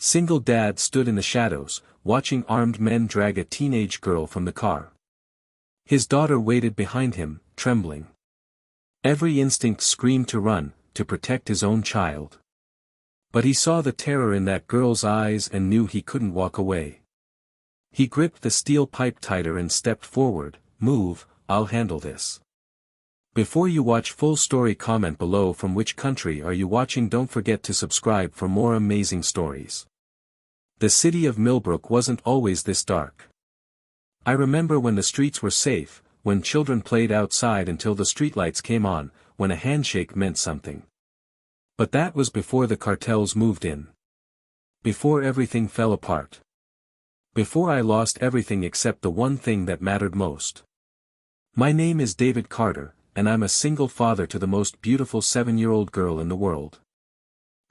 Single dad stood in the shadows, watching armed men drag a teenage girl from the car. His daughter waited behind him, trembling. Every instinct screamed to run, to protect his own child. But he saw the terror in that girl's eyes and knew he couldn't walk away. He gripped the steel pipe tighter and stepped forward. Move, I'll handle this. Before you watch full story, comment below from which country are you watching. Don't forget to subscribe for more amazing stories. The city of Millbrook wasn't always this dark. I remember when the streets were safe, when children played outside until the streetlights came on, when a handshake meant something. But that was before the cartels moved in. Before everything fell apart. Before I lost everything except the one thing that mattered most. My name is David Carter, and I'm a single father to the most beautiful 7-year-old girl in the world.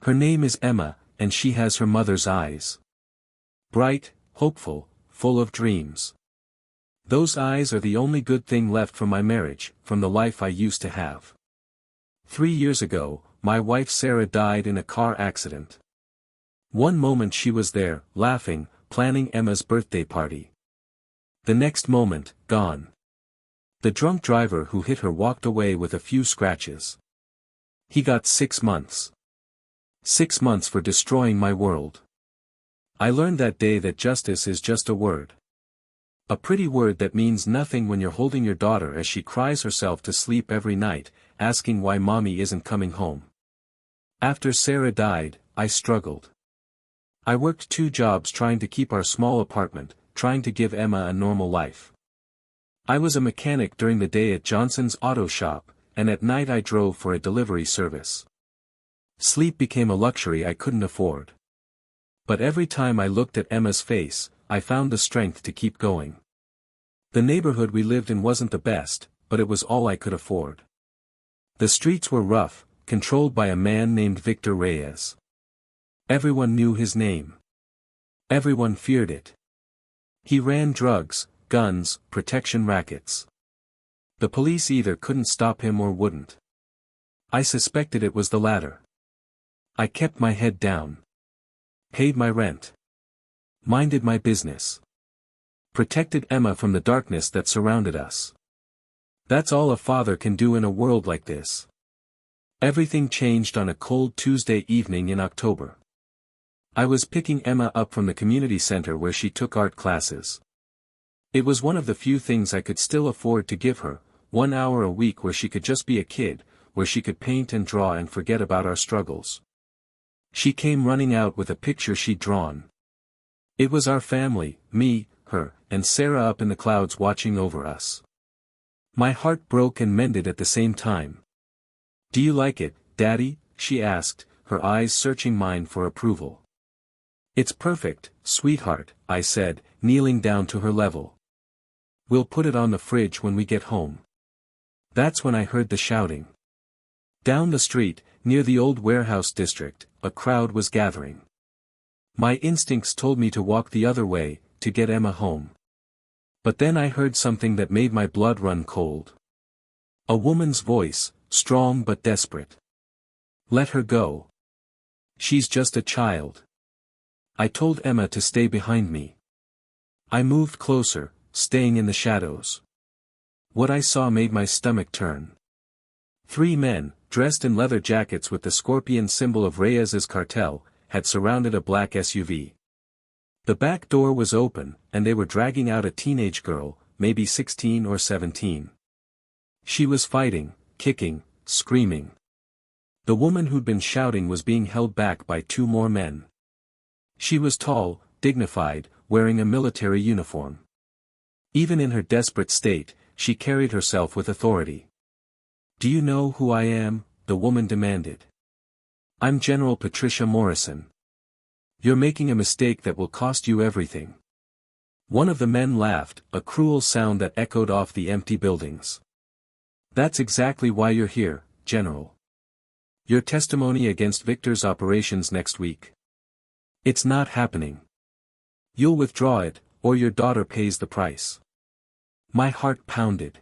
Her name is Emma, and she has her mother's eyes. Bright, hopeful, full of dreams. Those eyes are the only good thing left from my marriage, from the life I used to have. 3 years ago, my wife Sarah died in a car accident. One moment she was there, laughing, planning Emma's birthday party. The next moment, gone. The drunk driver who hit her walked away with a few scratches. He got 6 months. 6 months for destroying my world. I learned that day that justice is just a word. A pretty word that means nothing when you're holding your daughter as she cries herself to sleep every night, asking why mommy isn't coming home. After Sarah died, I struggled. I worked 2 jobs trying to keep our small apartment, trying to give Emma a normal life. I was a mechanic during the day at Johnson's auto shop, and at night I drove for a delivery service. Sleep became a luxury I couldn't afford. But every time I looked at Emma's face, I found the strength to keep going. The neighborhood we lived in wasn't the best, but it was all I could afford. The streets were rough, controlled by a man named Victor Reyes. Everyone knew his name. Everyone feared it. He ran drugs, guns, protection rackets. The police either couldn't stop him or wouldn't. I suspected it was the latter. I kept my head down. Paid my rent. Minded my business. Protected Emma from the darkness that surrounded us. That's all a father can do in a world like this. Everything changed on a cold Tuesday evening in October. I was picking Emma up from the community center where she took art classes. It was one of the few things I could still afford to give her, 1 hour a week where she could just be a kid, where she could paint and draw and forget about our struggles. She came running out with a picture she'd drawn. It was our family, me, her, and Sarah up in the clouds watching over us. My heart broke and mended at the same time. "Do you like it, Daddy?" she asked, her eyes searching mine for approval. "It's perfect, sweetheart," I said, kneeling down to her level. "We'll put it on the fridge when we get home." That's when I heard the shouting. Down the street, near the old warehouse district, a crowd was gathering. My instincts told me to walk the other way, to get Emma home. But then I heard something that made my blood run cold. A woman's voice, strong but desperate. "Let her go. She's just a child." I told Emma to stay behind me. I moved closer, staying in the shadows. What I saw made my stomach turn. 3 men, dressed in leather jackets with the scorpion symbol of Reyes's cartel, had surrounded a black SUV. The back door was open, and they were dragging out a teenage girl, maybe 16 or 17. She was fighting, kicking, screaming. The woman who'd been shouting was being held back by 2 more men. She was tall, dignified, wearing a military uniform. Even in her desperate state, she carried herself with authority. "Do you know who I am?" the woman demanded. "I'm General Patricia Morrison. You're making a mistake that will cost you everything." One of the men laughed, a cruel sound that echoed off the empty buildings. "That's exactly why you're here, General. Your testimony against Victor's operations next week. It's not happening. You'll withdraw it, or your daughter pays the price." My heart pounded.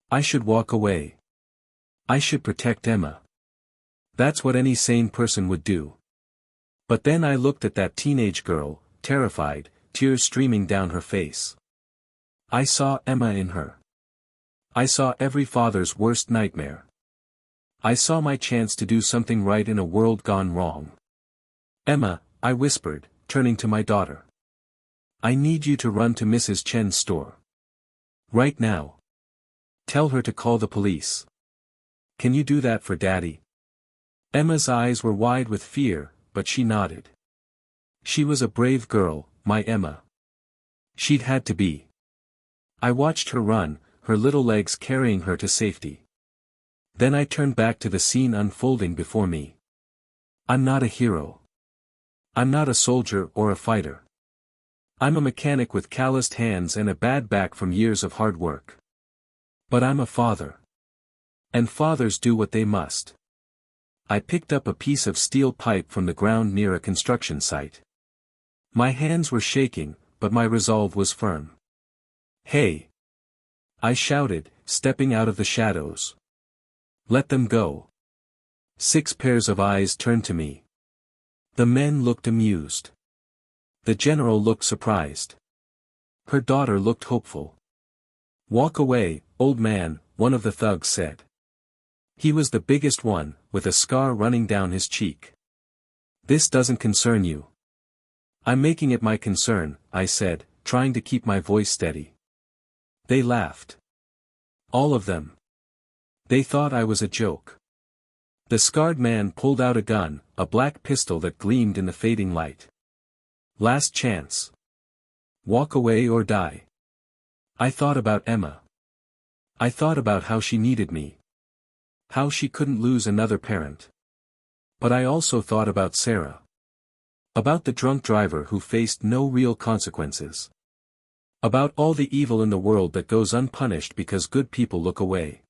I should walk away. I should protect Emma. That's what any sane person would do. But then I looked at that teenage girl, terrified, tears streaming down her face. I saw Emma in her. I saw every father's worst nightmare. I saw my chance to do something right in a world gone wrong. Emma, I whispered, turning to my daughter. I need you to run to Mrs. Chen's store. Right now. Tell her to call the police. Can you do that for Daddy? Emma's eyes were wide with fear, but she nodded. She was a brave girl, my Emma. She'd had to be. I watched her run, her little legs carrying her to safety. Then I turned back to the scene unfolding before me. I'm not a hero. I'm not a soldier or a fighter. I'm a mechanic with calloused hands and a bad back from years of hard work. But I'm a father. And fathers do what they must. I picked up a piece of steel pipe from the ground near a construction site. My hands were shaking, but my resolve was firm. Hey! I shouted, stepping out of the shadows. Let them go. 6 pairs of eyes turned to me. The men looked amused. The general looked surprised. Her daughter looked hopeful. Walk away, old man, one of the thugs said. He was the biggest one, with a scar running down his cheek. This doesn't concern you. I'm making it my concern, I said, trying to keep my voice steady. They laughed. All of them. They thought I was a joke. The scarred man pulled out a gun, a black pistol that gleamed in the fading light. Last chance. Walk away or die. I thought about Emma. I thought about how she needed me. How she couldn't lose another parent. But I also thought about Sarah. About the drunk driver who faced no real consequences. About all the evil in the world that goes unpunished because good people look away.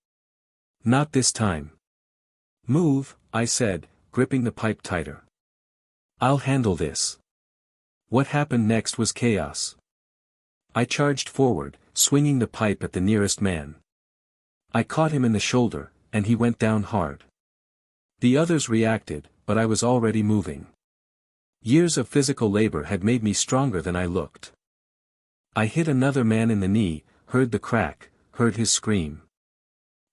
Not this time. Move, I said, gripping the pipe tighter. I'll handle this. What happened next was chaos. I charged forward, swinging the pipe at the nearest man. I caught him in the shoulder, and he went down hard. The others reacted, but I was already moving. Years of physical labor had made me stronger than I looked. I hit another man in the knee, heard the crack, heard his scream.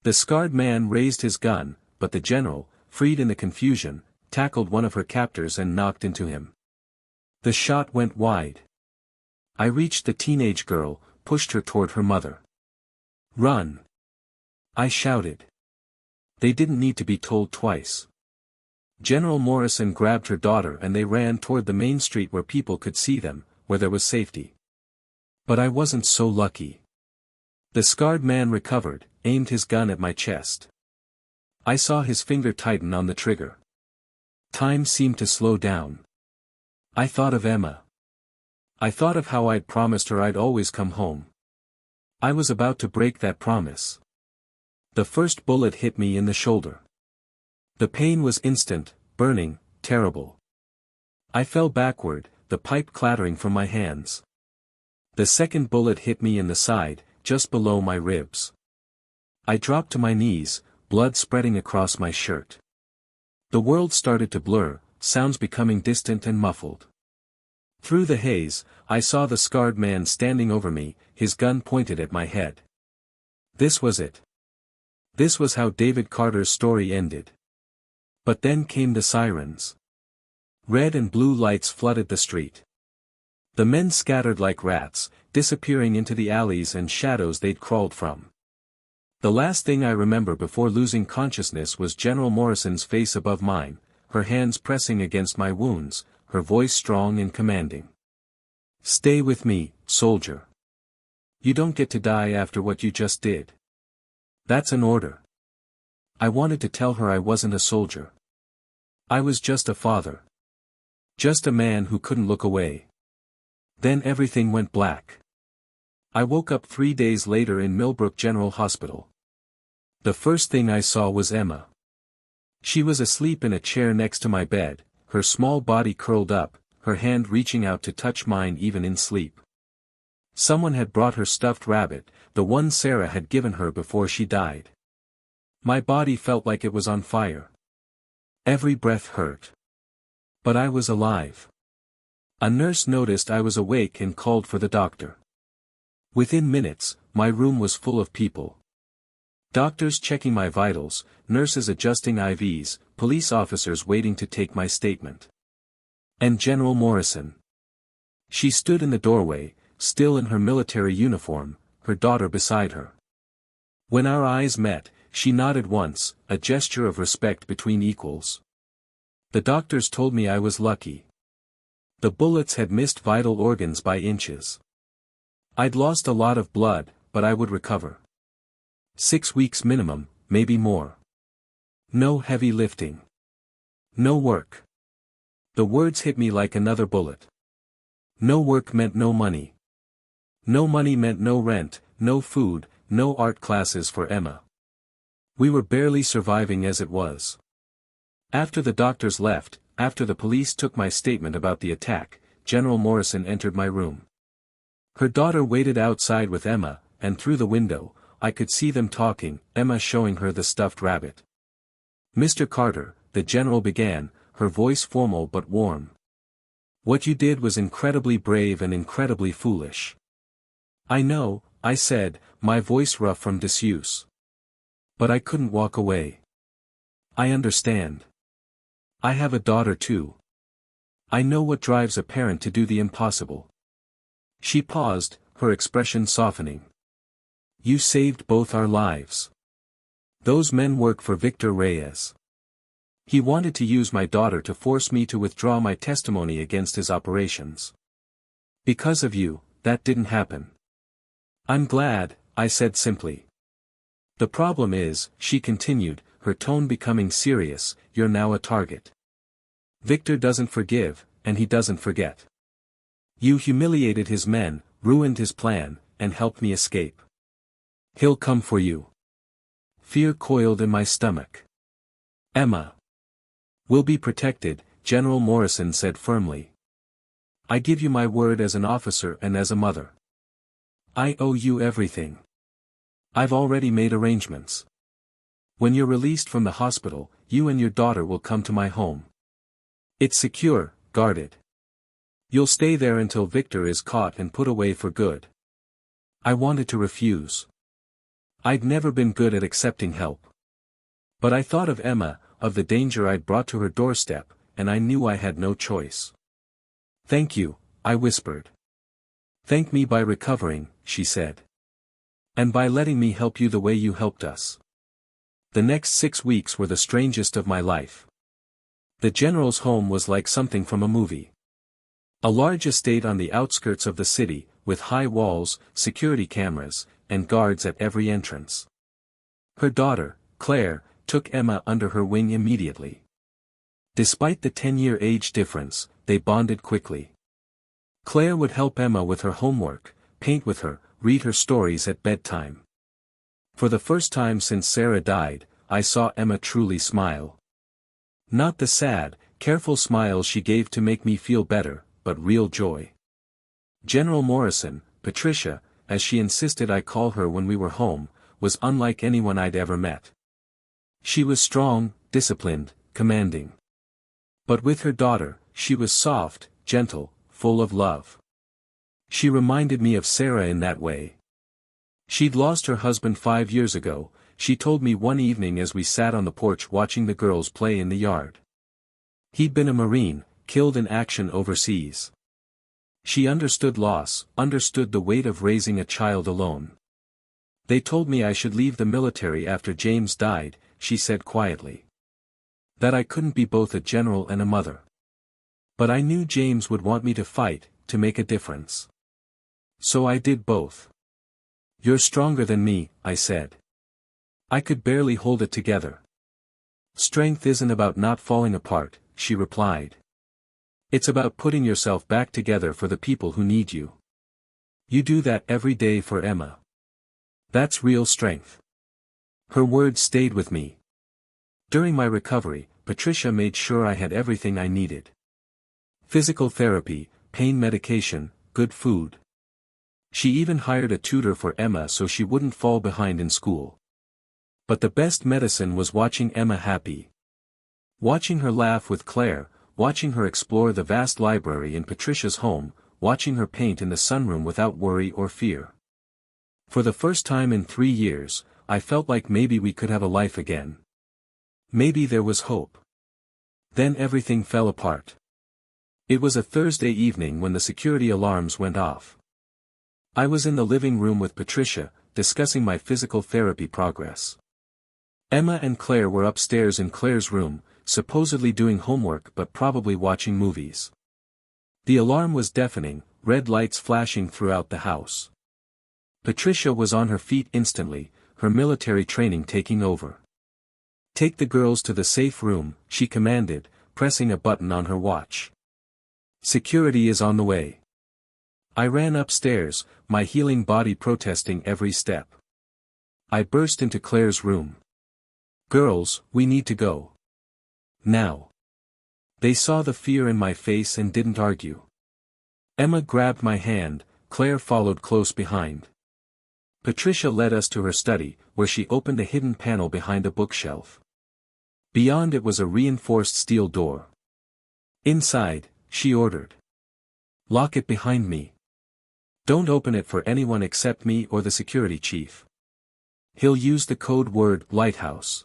The scarred man raised his gun, but the general, freed in the confusion, tackled one of her captors and knocked into him. The shot went wide. I reached the teenage girl, pushed her toward her mother. Run! I shouted. They didn't need to be told twice. General Morrison grabbed her daughter and they ran toward the main street where people could see them, where there was safety. But I wasn't so lucky. The scarred man recovered, aimed his gun at my chest. I saw his finger tighten on the trigger. Time seemed to slow down. I thought of Emma. I thought of how I'd promised her I'd always come home. I was about to break that promise. The first bullet hit me in the shoulder. The pain was instant, burning, terrible. I fell backward, the pipe clattering from my hands. The second bullet hit me in the side, just below my ribs. I dropped to my knees, blood spreading across my shirt. The world started to blur, sounds becoming distant and muffled. Through the haze, I saw the scarred man standing over me, his gun pointed at my head. This was it. This was how David Carter's story ended. But then came the sirens. Red and blue lights flooded the street. The men scattered like rats, disappearing into the alleys and shadows they'd crawled from. The last thing I remember before losing consciousness was General Morrison's face above mine, her hands pressing against my wounds, her voice strong and commanding. Stay with me, soldier. You don't get to die after what you just did. That's an order. I wanted to tell her I wasn't a soldier. I was just a father. Just a man who couldn't look away. Then everything went black. I woke up 3 days later in Millbrook General Hospital. The first thing I saw was Emma. She was asleep in a chair next to my bed, her small body curled up, her hand reaching out to touch mine even in sleep. Someone had brought her stuffed rabbit, the one Sarah had given her before she died. My body felt like it was on fire. Every breath hurt. But I was alive. A nurse noticed I was awake and called for the doctor. Within minutes, my room was full of people. Doctors checking my vitals, nurses adjusting IVs, police officers waiting to take my statement. And General Morrison. She stood in the doorway, still in her military uniform, her daughter beside her. When our eyes met, she nodded once, a gesture of respect between equals. The doctors told me I was lucky. The bullets had missed vital organs by inches. I'd lost a lot of blood, but I would recover. 6 weeks minimum, maybe more. No heavy lifting. No work. The words hit me like another bullet. No work meant no money. No money meant no rent, no food, no art classes for Emma. We were barely surviving as it was. After the doctors left, after the police took my statement about the attack, General Morrison entered my room. Her daughter waited outside with Emma, and through the window, I could see them talking, Emma showing her the stuffed rabbit. "Mr. Carter," the general began, her voice formal but warm. "What you did was incredibly brave and incredibly foolish." "I know," I said, my voice rough from disuse. But I couldn't walk away. "I understand. I have a daughter too. I know what drives a parent to do the impossible." She paused, her expression softening. "You saved both our lives. Those men work for Victor Reyes. He wanted to use my daughter to force me to withdraw my testimony against his operations. Because of you, that didn't happen." "I'm glad," I said simply. "The problem is," she continued, her tone becoming serious, "you're now a target. Victor doesn't forgive, and he doesn't forget. You humiliated his men, ruined his plan, and helped me escape. He'll come for you." Fear coiled in my stomach. "Emma will be protected," General Morrison said firmly. "I give you my word as an officer and as a mother. I owe you everything. I've already made arrangements. When you're released from the hospital, you and your daughter will come to my home. It's secure, guarded. You'll stay there until Victor is caught and put away for good." I wanted to refuse. I'd never been good at accepting help. But I thought of Emma, of the danger I'd brought to her doorstep, and I knew I had no choice. "Thank you," I whispered. "Thank me by recovering," she said. "And by letting me help you the way you helped us." The next 6 weeks were the strangest of my life. The general's home was like something from a movie. A large estate on the outskirts of the city, with high walls, security cameras, and guards at every entrance. Her daughter, Claire, took Emma under her wing immediately. Despite the 10-year age difference, they bonded quickly. Claire would help Emma with her homework, paint with her, read her stories at bedtime. For the first time since Sarah died, I saw Emma truly smile. Not the sad, careful smile she gave to make me feel better, but real joy. General Morrison, Patricia, as she insisted I call her when we were home, was unlike anyone I'd ever met. She was strong, disciplined, commanding. But with her daughter, she was soft, gentle, full of love. She reminded me of Sarah in that way. She'd lost her husband 5 years ago, she told me one evening as we sat on the porch watching the girls play in the yard. He'd been a Marine, killed in action overseas. She understood loss, understood the weight of raising a child alone. "They told me I should leave the military after James died," she said quietly. "That I couldn't be both a general and a mother. But I knew James would want me to fight, to make a difference. So I did both." "You're stronger than me," I said. I could barely hold it together. "Strength isn't about not falling apart," she replied. "It's about putting yourself back together for the people who need you. You do that every day for Emma. That's real strength." Her words stayed with me. During my recovery, Patricia made sure I had everything I needed. Physical therapy, pain medication, good food. She even hired a tutor for Emma so she wouldn't fall behind in school. But the best medicine was watching Emma happy. Watching her laugh with Claire, watching her explore the vast library in Patricia's home, watching her paint in the sunroom without worry or fear. For the first time in 3 years, I felt like maybe we could have a life again. Maybe there was hope. Then everything fell apart. It was a Thursday evening when the security alarms went off. I was in the living room with Patricia, discussing my physical therapy progress. Emma and Claire were upstairs in Claire's room, supposedly doing homework but probably watching movies. The alarm was deafening, red lights flashing throughout the house. Patricia was on her feet instantly, her military training taking over. "Take the girls to the safe room," she commanded, pressing a button on her watch. "Security is on the way." I ran upstairs, my healing body protesting every step. I burst into Claire's room. "Girls, we need to go. Now." They saw the fear in my face and didn't argue. Emma grabbed my hand, Claire followed close behind. Patricia led us to her study, where she opened a hidden panel behind a bookshelf. Beyond it was a reinforced steel door. "Inside," she ordered. "Lock it behind me. Don't open it for anyone except me or the security chief. He'll use the code word lighthouse.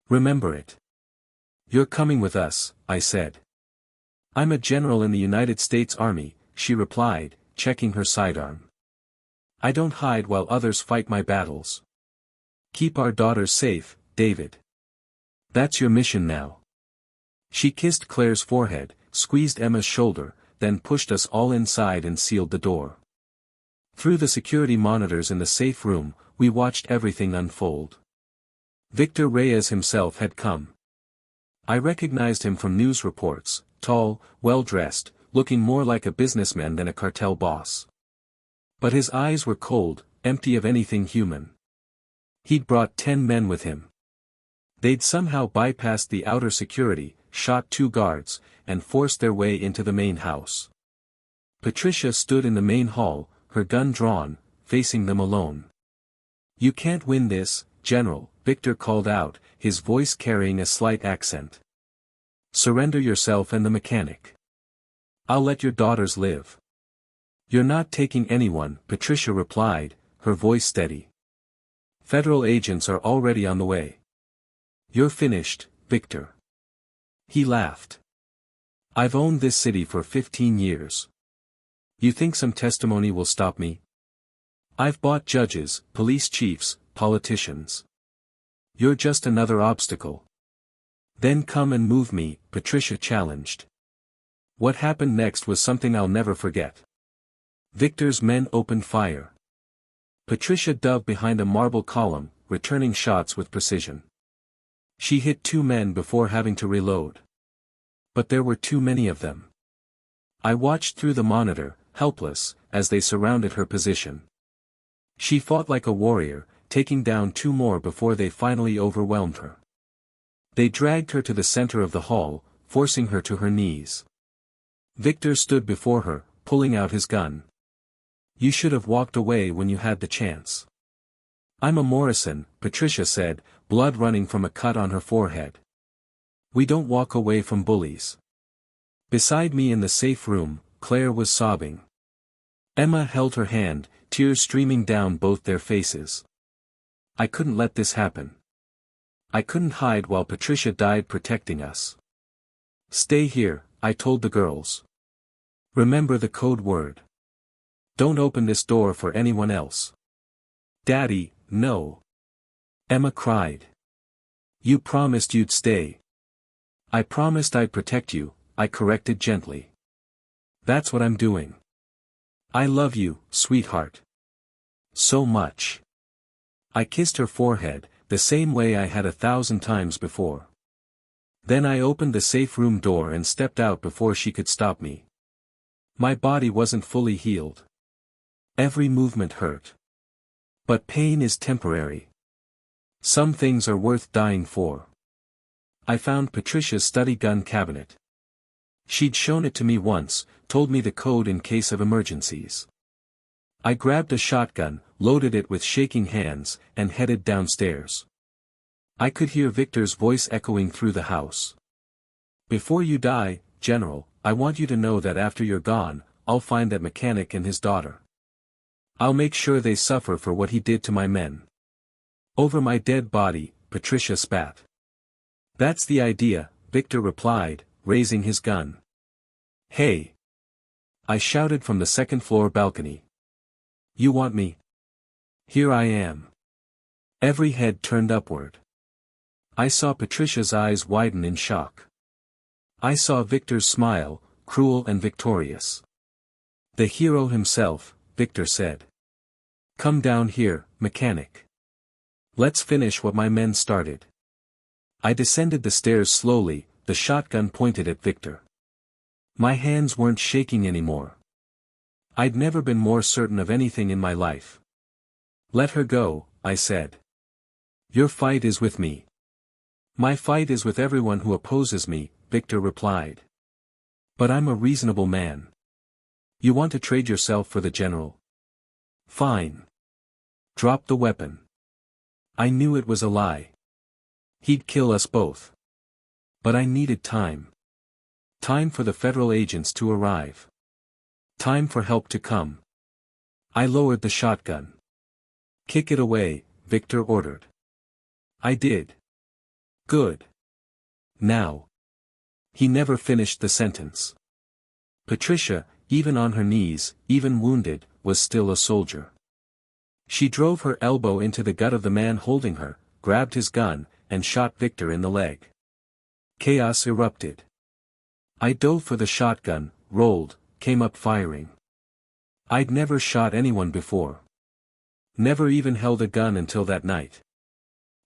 Remember it." "You're coming with us," I said. "I'm a general in the United States Army," she replied, checking her sidearm. "I don't hide while others fight my battles. Keep our daughters safe, David. That's your mission now." She kissed Claire's forehead, squeezed Emma's shoulder, then pushed us all inside and sealed the door. Through the security monitors in the safe room, we watched everything unfold. Victor Reyes himself had come. I recognized him from news reports, tall, well-dressed, looking more like a businessman than a cartel boss. But his eyes were cold, empty of anything human. He'd brought 10 men with him. They'd somehow bypassed the outer security, shot 2 guards, and forced their way into the main house. Patricia stood in the main hall, her gun drawn, facing them alone. "You can't win this, General," Victor called out, his voice carrying a slight accent. "Surrender yourself and the mechanic. I'll let your daughters live." "You're not taking anyone," Patricia replied, her voice steady. "Federal agents are already on the way. You're finished, Victor." He laughed. "I've owned this city for 15 years. You think some testimony will stop me? I've bought judges, police chiefs, politicians. You're just another obstacle." "Then come and move me," Patricia challenged. What happened next was something I'll never forget. Victor's men opened fire. Patricia dove behind a marble column, returning shots with precision. She hit 2 men before having to reload. But there were too many of them. I watched through the monitor, helpless, as they surrounded her position. She fought like a warrior, taking down 2 more before they finally overwhelmed her. They dragged her to the center of the hall, forcing her to her knees. Victor stood before her, pulling out his gun. "You should have walked away when you had the chance." "I'm a Morrison," Patricia said, blood running from a cut on her forehead. "We don't walk away from bullies." Beside me in the safe room, Claire was sobbing. Emma held her hand, tears streaming down both their faces. I couldn't let this happen. I couldn't hide while Patricia died protecting us. "Stay here," I told the girls. "Remember the code word. Don't open this door for anyone else." "Daddy, no." Emma cried. "You promised you'd stay." "I promised I'd protect you," I corrected gently. "That's what I'm doing. I love you, sweetheart. So much." I kissed her forehead, the same way I had 1,000 times before. Then I opened the safe room door and stepped out before she could stop me. My body wasn't fully healed. Every movement hurt. But pain is temporary. Some things are worth dying for. I found Patricia's study gun cabinet. She'd shown it to me once, told me the code in case of emergencies. I grabbed a shotgun, loaded it with shaking hands, and headed downstairs. I could hear Victor's voice echoing through the house. Before you die, General, I want you to know that after you're gone, I'll find that mechanic and his daughter. I'll make sure they suffer for what he did to my men. Over my dead body, Patricia spat. That's the idea, Victor replied, raising his gun. Hey! I shouted from the second-floor balcony. You want me? Here I am. Every head turned upward. I saw Patricia's eyes widen in shock. I saw Victor's smile, cruel and victorious. The hero himself, Victor said. Come down here, mechanic. Let's finish what my men started. I descended the stairs slowly, the shotgun pointed at Victor. My hands weren't shaking anymore. I'd never been more certain of anything in my life. Let her go, I said. Your fight is with me. My fight is with everyone who opposes me, Victor replied. But I'm a reasonable man. You want to trade yourself for the general? Fine. Drop the weapon. I knew it was a lie. He'd kill us both. But I needed time. Time for the federal agents to arrive. Time for help to come. I lowered the shotgun. Kick it away, Victor ordered. I did. Good. Now. He never finished the sentence. Patricia, even on her knees, even wounded, was still a soldier. She drove her elbow into the gut of the man holding her, grabbed his gun, and shot Victor in the leg. Chaos erupted. I dove for the shotgun, rolled, came up firing. I'd never shot anyone before. Never even held a gun until that night.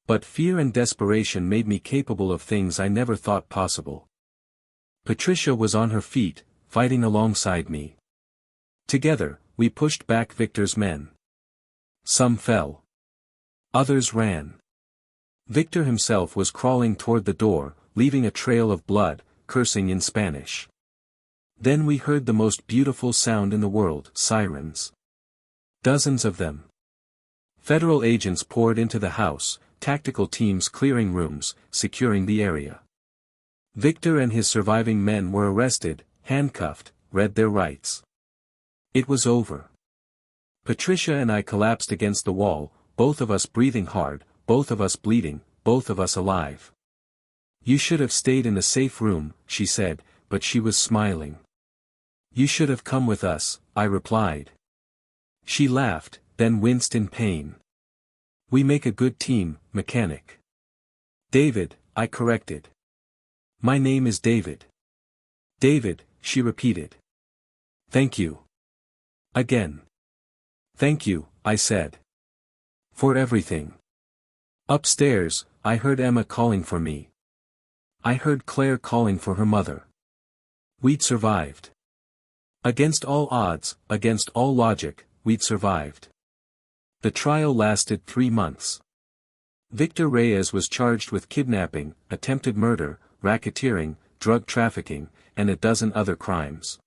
But fear and desperation made me capable of things I never thought possible. Patricia was on her feet, fighting alongside me. Together, we pushed back Victor's men. Some fell. Others ran. Victor himself was crawling toward the door, leaving a trail of blood, cursing in Spanish. Then we heard the most beautiful sound in the world, sirens. Dozens of them. Federal agents poured into the house, tactical teams clearing rooms, securing the area. Victor and his surviving men were arrested, handcuffed, read their rights. It was over. Patricia and I collapsed against the wall, both of us breathing hard, both of us bleeding, both of us alive. You should have stayed in the safe room, she said, but she was smiling. You should have come with us, I replied. She laughed, then winced in pain. We make a good team, mechanic. David, I corrected. My name is David. David, she repeated. Thank you. Again. Thank you, I said. For everything. Upstairs, I heard Emma calling for me. I heard Claire calling for her mother. We'd survived. Against all odds, against all logic, we'd survived. The trial lasted 3 months. Victor Reyes was charged with kidnapping, attempted murder, racketeering, drug trafficking, and a dozen other crimes.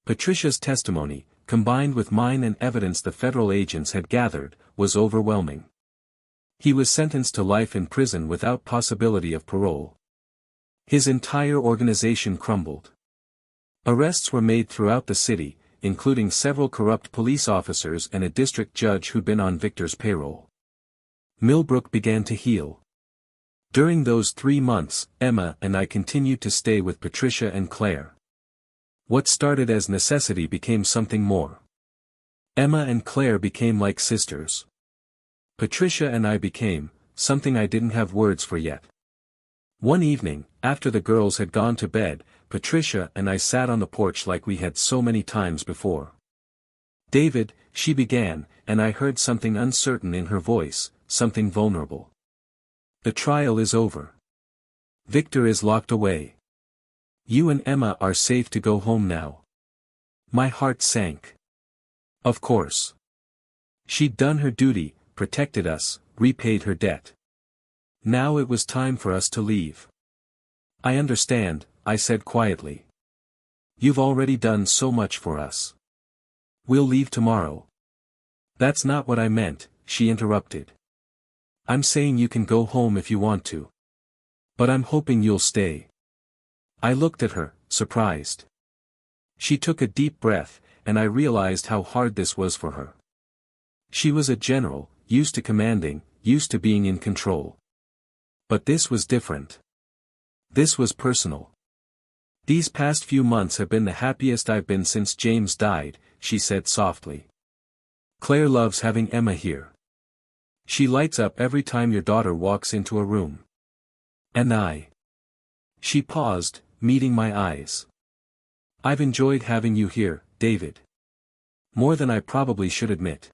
Patricia's testimony, combined with mine and evidence the federal agents had gathered, was overwhelming. He was sentenced to life in prison without possibility of parole. His entire organization crumbled. Arrests were made throughout the city, including several corrupt police officers and a district judge who'd been on Victor's payroll. Millbrook began to heal. During those 3 months, Emma and I continued to stay with Patricia and Claire. What started as necessity became something more. Emma and Claire became like sisters. Patricia and I became something I didn't have words for yet. One evening, after the girls had gone to bed, Patricia and I sat on the porch like we had so many times before. David, she began, and I heard something uncertain in her voice, something vulnerable. The trial is over. Victor is locked away. You and Emma are safe to go home now. My heart sank. Of course. She'd done her duty, protected us, repaid her debt. Now it was time for us to leave. I understand, I said quietly. You've already done so much for us. We'll leave tomorrow. That's not what I meant, she interrupted. I'm saying you can go home if you want to. But I'm hoping you'll stay. I looked at her, surprised. She took a deep breath, and I realized how hard this was for her. She was a general, used to commanding, used to being in control. But this was different. This was personal. These past few months have been the happiest I've been since James died, she said softly. Claire loves having Emma here. She lights up every time your daughter walks into a room. And I. She paused, meeting my eyes. I've enjoyed having you here, David. More than I probably should admit.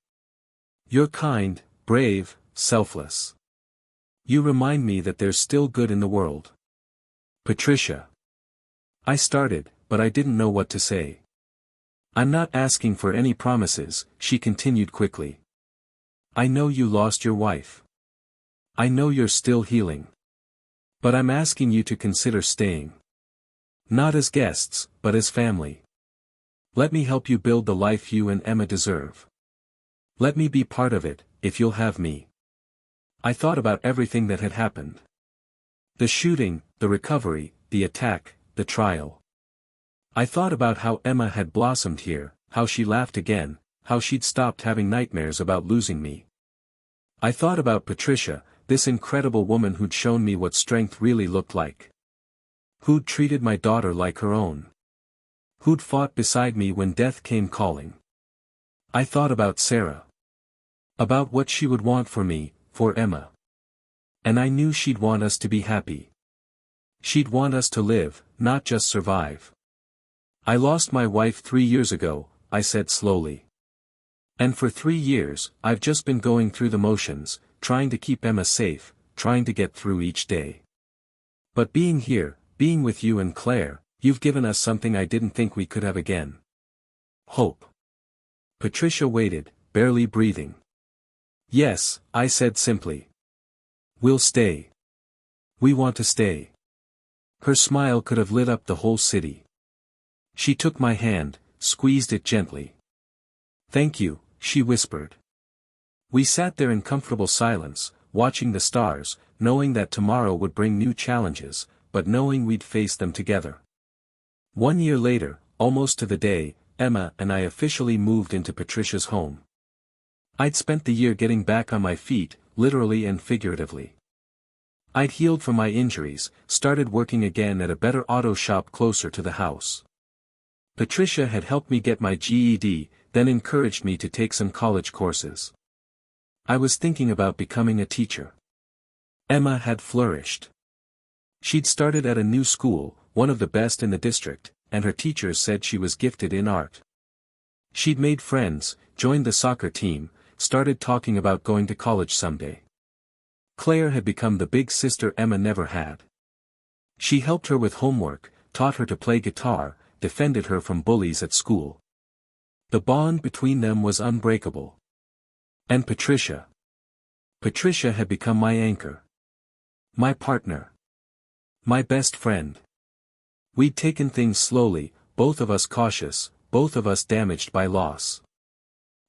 You're kind, brave, selfless. You remind me that there's still good in the world. Patricia. I started, but I didn't know what to say. I'm not asking for any promises, she continued quickly. I know you lost your wife. I know you're still healing. But I'm asking you to consider staying. Not as guests, but as family. Let me help you build the life you and Emma deserve. Let me be part of it, if you'll have me. I thought about everything that had happened. The shooting, the recovery, the attack, the trial. I thought about how Emma had blossomed here, how she laughed again, how she'd stopped having nightmares about losing me. I thought about Patricia, this incredible woman who'd shown me what strength really looked like. Who'd treated my daughter like her own. Who'd fought beside me when death came calling. I thought about Sarah. About what she would want for me, for Emma. And I knew she'd want us to be happy. She'd want us to live, not just survive. I lost my wife 3 years ago, I said slowly. And for 3 years, I've just been going through the motions, trying to keep Emma safe, trying to get through each day. But being here, being with you and Claire, you've given us something I didn't think we could have again. Hope. Patricia waited, barely breathing. Yes, I said simply. We'll stay. We want to stay. Her smile could have lit up the whole city. She took my hand, squeezed it gently. Thank you, she whispered. We sat there in comfortable silence, watching the stars, knowing that tomorrow would bring new challenges, but knowing we'd face them together. 1 year later, almost to the day, Emma and I officially moved into Patricia's home. I'd spent the year getting back on my feet, literally and figuratively. I'd healed from my injuries, started working again at a better auto shop closer to the house. Patricia had helped me get my GED, then encouraged me to take some college courses. I was thinking about becoming a teacher. Emma had flourished. She'd started at a new school, one of the best in the district, and her teachers said she was gifted in art. She'd made friends, joined the soccer team, started talking about going to college someday. Claire had become the big sister Emma never had. She helped her with homework, taught her to play guitar, defended her from bullies at school. The bond between them was unbreakable. And Patricia. Patricia had become my anchor. My partner. My best friend. We'd taken things slowly, both of us cautious, both of us damaged by loss.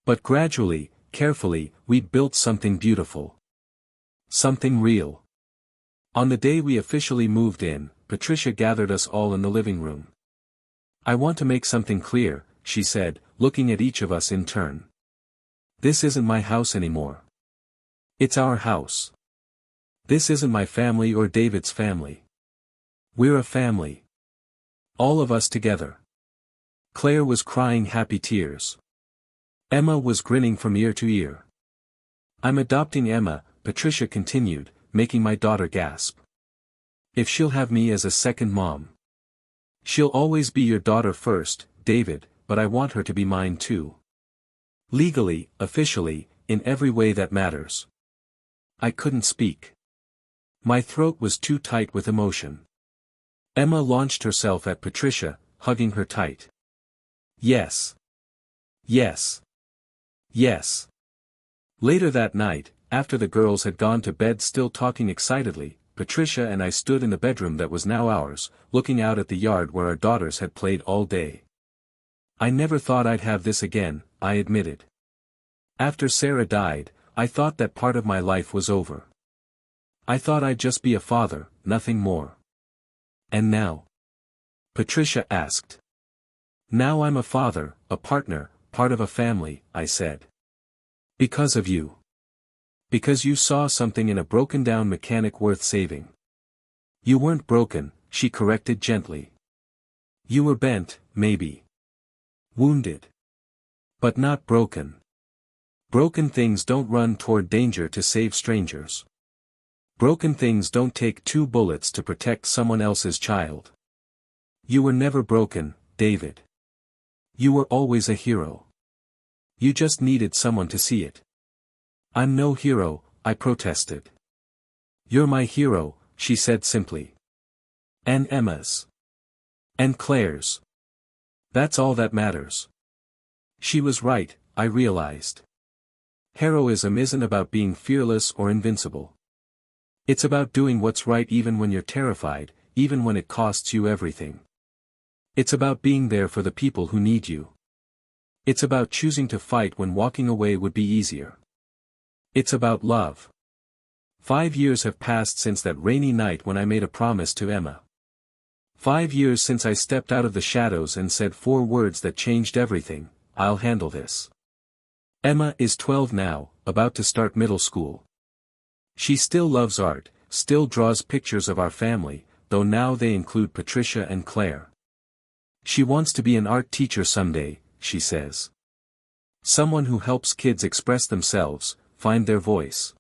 But gradually, carefully, we'd built something beautiful. Something real. On the day we officially moved in, Patricia gathered us all in the living room. I want to make something clear, she said, looking at each of us in turn. This isn't my house anymore. It's our house. This isn't my family or David's family. We're a family. All of us together. Claire was crying happy tears. Emma was grinning from ear to ear. I'm adopting Emma, Patricia continued, making my daughter gasp. If she'll have me as a second mom. She'll always be your daughter first, David, but I want her to be mine too. Legally, officially, in every way that matters. I couldn't speak. My throat was too tight with emotion. Emma launched herself at Patricia, hugging her tight. Yes. Yes. Yes. Later that night, after the girls had gone to bed still talking excitedly, Patricia and I stood in the bedroom that was now ours, looking out at the yard where our daughters had played all day. I never thought I'd have this again, I admitted. After Sarah died, I thought that part of my life was over. I thought I'd just be a father, nothing more. And now. Patricia asked. Now I'm a father, a partner, part of a family, I said. Because of you. Because you saw something in a broken-down mechanic worth saving. You weren't broken, she corrected gently. You were bent, maybe. Wounded. But not broken. Broken things don't run toward danger to save strangers. Broken things don't take 2 bullets to protect someone else's child. You were never broken, David. You were always a hero. You just needed someone to see it. I'm no hero, I protested. You're my hero, she said simply. And Emma's. And Claire's. That's all that matters. She was right, I realized. Heroism isn't about being fearless or invincible. It's about doing what's right even when you're terrified, even when it costs you everything. It's about being there for the people who need you. It's about choosing to fight when walking away would be easier. It's about love. 5 years have passed since that rainy night when I made a promise to Emma. 5 years since I stepped out of the shadows and said 4 words that changed everything: I'll handle this. Emma is 12 now, about to start middle school. She still loves art, still draws pictures of our family, though now they include Patricia and Claire. She wants to be an art teacher someday, she says. Someone who helps kids express themselves, find their voice.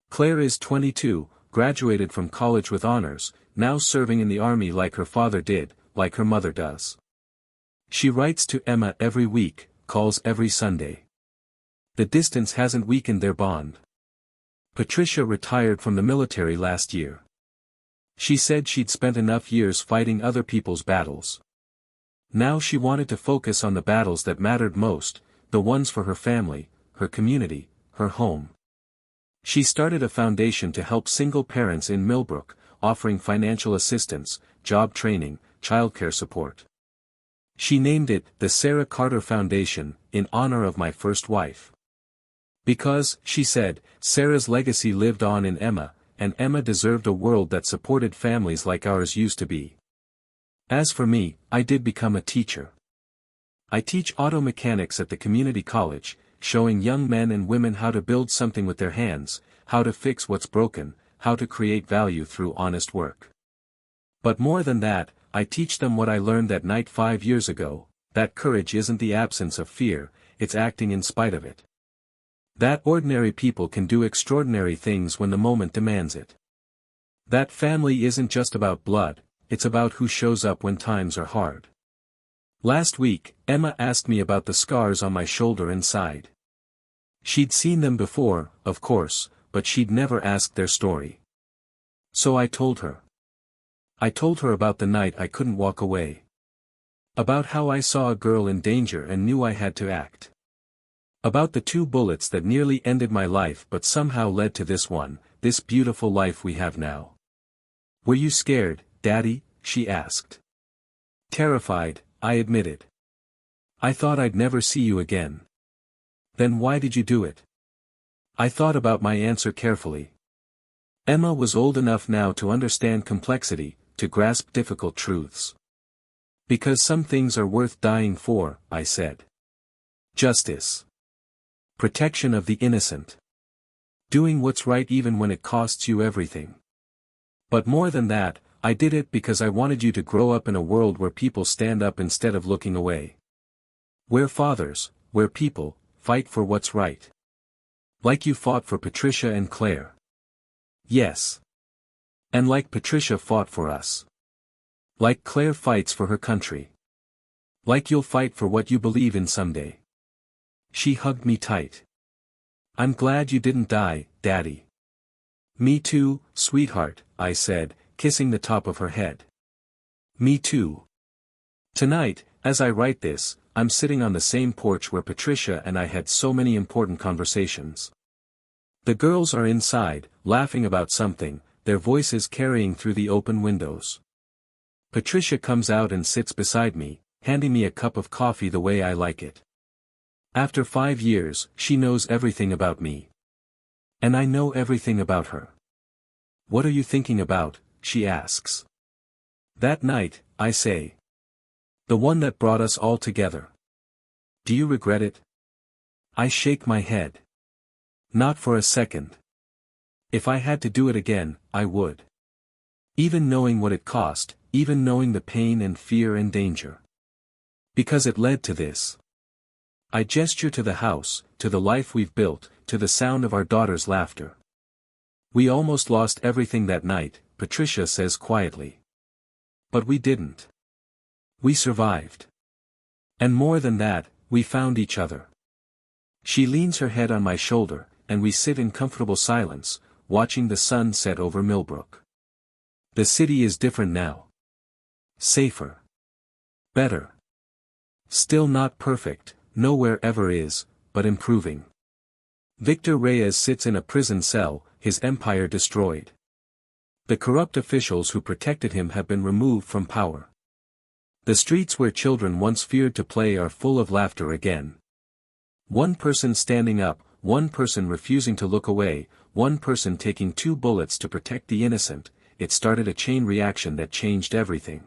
Claire is 22, graduated from college with honors, now serving in the army like her father did, like her mother does. She writes to Emma every week, calls every Sunday. The distance hasn't weakened their bond. Patricia retired from the military last year. She said she'd spent enough years fighting other people's battles. Now she wanted to focus on the battles that mattered most, the ones for her family, her community, her home. She started a foundation to help single parents in Millbrook, offering financial assistance, job training, childcare support. She named it the Sarah Carter Foundation, in honor of my first wife. Because, she said, Sarah's legacy lived on in Emma, and Emma deserved a world that supported families like ours used to be. As for me, I did become a teacher. I teach auto mechanics at the community college, showing young men and women how to build something with their hands, how to fix what's broken, how to create value through honest work. But more than that, I teach them what I learned that night 5 years ago, that courage isn't the absence of fear, it's acting in spite of it. That ordinary people can do extraordinary things when the moment demands it. That family isn't just about blood, it's about who shows up when times are hard. Last week, Emma asked me about the scars on my shoulder and side. She'd seen them before, of course, but she'd never asked their story. So I told her. I told her about the night I couldn't walk away. About how I saw a girl in danger and knew I had to act. About the 2 bullets that nearly ended my life but somehow led to this one, this beautiful life we have now. Were you scared, Daddy? She asked. Terrified, I admitted. I thought I'd never see you again. Then why did you do it? I thought about my answer carefully. Emma was old enough now to understand complexity, to grasp difficult truths. Because some things are worth dying for, I said. Justice. Protection of the innocent. Doing what's right even when it costs you everything. But more than that, I did it because I wanted you to grow up in a world where people stand up instead of looking away. Where fathers, where people, fight for what's right. Like you fought for Patricia and Claire. Yes. And like Patricia fought for us. Like Claire fights for her country. Like you'll fight for what you believe in someday. She hugged me tight. I'm glad you didn't die, Daddy. Me too, sweetheart, I said, kissing the top of her head. Me too. Tonight, as I write this, I'm sitting on the same porch where Patricia and I had so many important conversations. The girls are inside, laughing about something, their voices carrying through the open windows. Patricia comes out and sits beside me, handing me a cup of coffee the way I like it. After 5 years, she knows everything about me. And I know everything about her. What are you thinking about? She asks. That night, I say. The one that brought us all together. Do you regret it? I shake my head. Not for a second. If I had to do it again, I would. Even knowing what it cost, even knowing the pain and fear and danger. Because it led to this. I gesture to the house, to the life we've built, to the sound of our daughter's laughter. We almost lost everything that night, Patricia says quietly. But we didn't. We survived. And more than that, we found each other. She leans her head on my shoulder, and we sit in comfortable silence, watching the sun set over Millbrook. The city is different now. Safer. Better. Still not perfect, nowhere ever is, but improving. Victor Reyes sits in a prison cell, his empire destroyed. The corrupt officials who protected him have been removed from power. The streets where children once feared to play are full of laughter again. One person standing up, one person refusing to look away, one person taking 2 bullets to protect the innocent. It started a chain reaction that changed everything.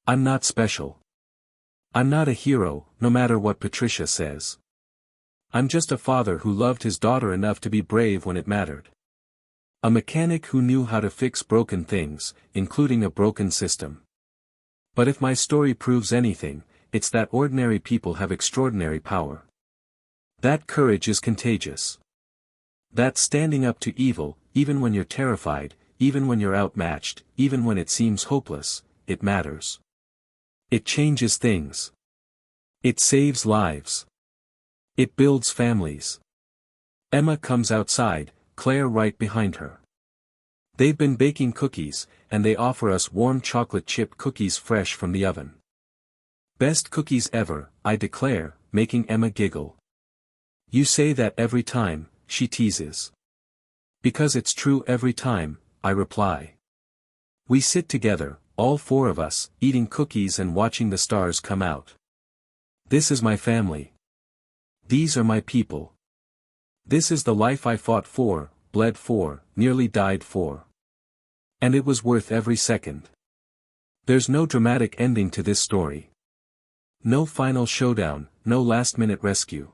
I'm not special. I'm not a hero, no matter what Patricia says. I'm just a father who loved his daughter enough to be brave when it mattered. A mechanic who knew how to fix broken things, including a broken system. But if my story proves anything, it's that ordinary people have extraordinary power. That courage is contagious. That standing up to evil, even when you're terrified, even when you're outmatched, even when it seems hopeless, it matters. It changes things. It saves lives. It builds families. Emma comes outside, Claire right behind her. They've been baking cookies, and they offer us warm chocolate chip cookies fresh from the oven. Best cookies ever, I declare, making Emma giggle. You say that every time, she teases. Because it's true every time, I reply. We sit together, all 4 of us, eating cookies and watching the stars come out. This is my family. These are my people. This is the life I fought for, bled for, nearly died for. And it was worth every second. There's no dramatic ending to this story. No final showdown, no last-minute rescue.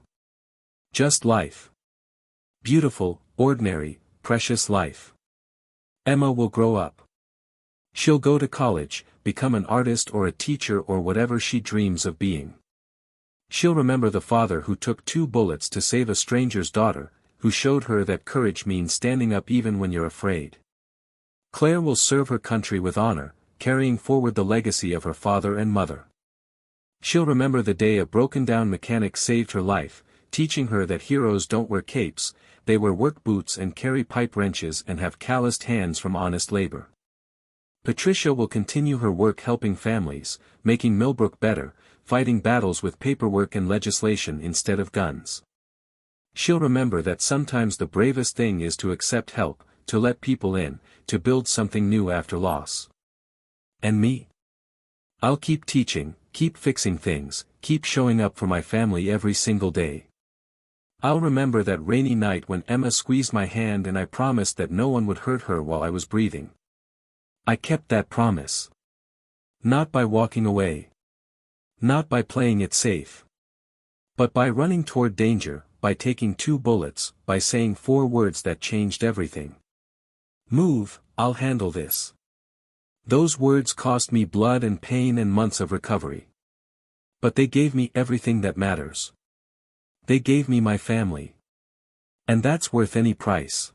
Just life. Beautiful, ordinary, precious life. Emma will grow up. She'll go to college, become an artist or a teacher or whatever she dreams of being. She'll remember the father who took 2 bullets to save a stranger's daughter, who showed her that courage means standing up even when you're afraid. Claire will serve her country with honor, carrying forward the legacy of her father and mother. She'll remember the day a broken-down mechanic saved her life, teaching her that heroes don't wear capes, they wear work boots and carry pipe wrenches and have calloused hands from honest labor. Patricia will continue her work helping families, making Millbrook better, fighting battles with paperwork and legislation instead of guns. She'll remember that sometimes the bravest thing is to accept help, to let people in, to build something new after loss. And me? I'll keep teaching, keep fixing things, keep showing up for my family every single day. I'll remember that rainy night when Emma squeezed my hand and I promised that no one would hurt her while I was breathing. I kept that promise. Not by walking away. Not by playing it safe. But by running toward danger, by taking 2 bullets, by saying 4 words that changed everything. Move, I'll handle this. Those words cost me blood and pain and months of recovery. But they gave me everything that matters. They gave me my family. And that's worth any price.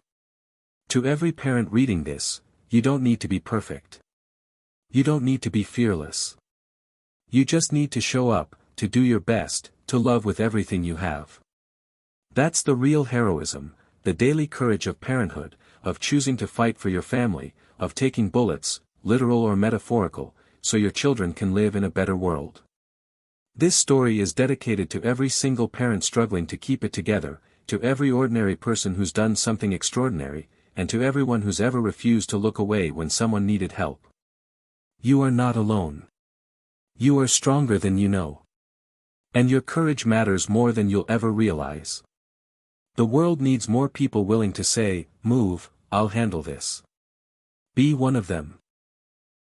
To every parent reading this, you don't need to be perfect. You don't need to be fearless. You just need to show up, to do your best, to love with everything you have. That's the real heroism, the daily courage of parenthood, of choosing to fight for your family, of taking bullets, literal or metaphorical, so your children can live in a better world. This story is dedicated to every single parent struggling to keep it together, to every ordinary person who's done something extraordinary, and to everyone who's ever refused to look away when someone needed help. You are not alone. You are stronger than you know. And your courage matters more than you'll ever realize. The world needs more people willing to say, "Move, I'll handle this." Be one of them.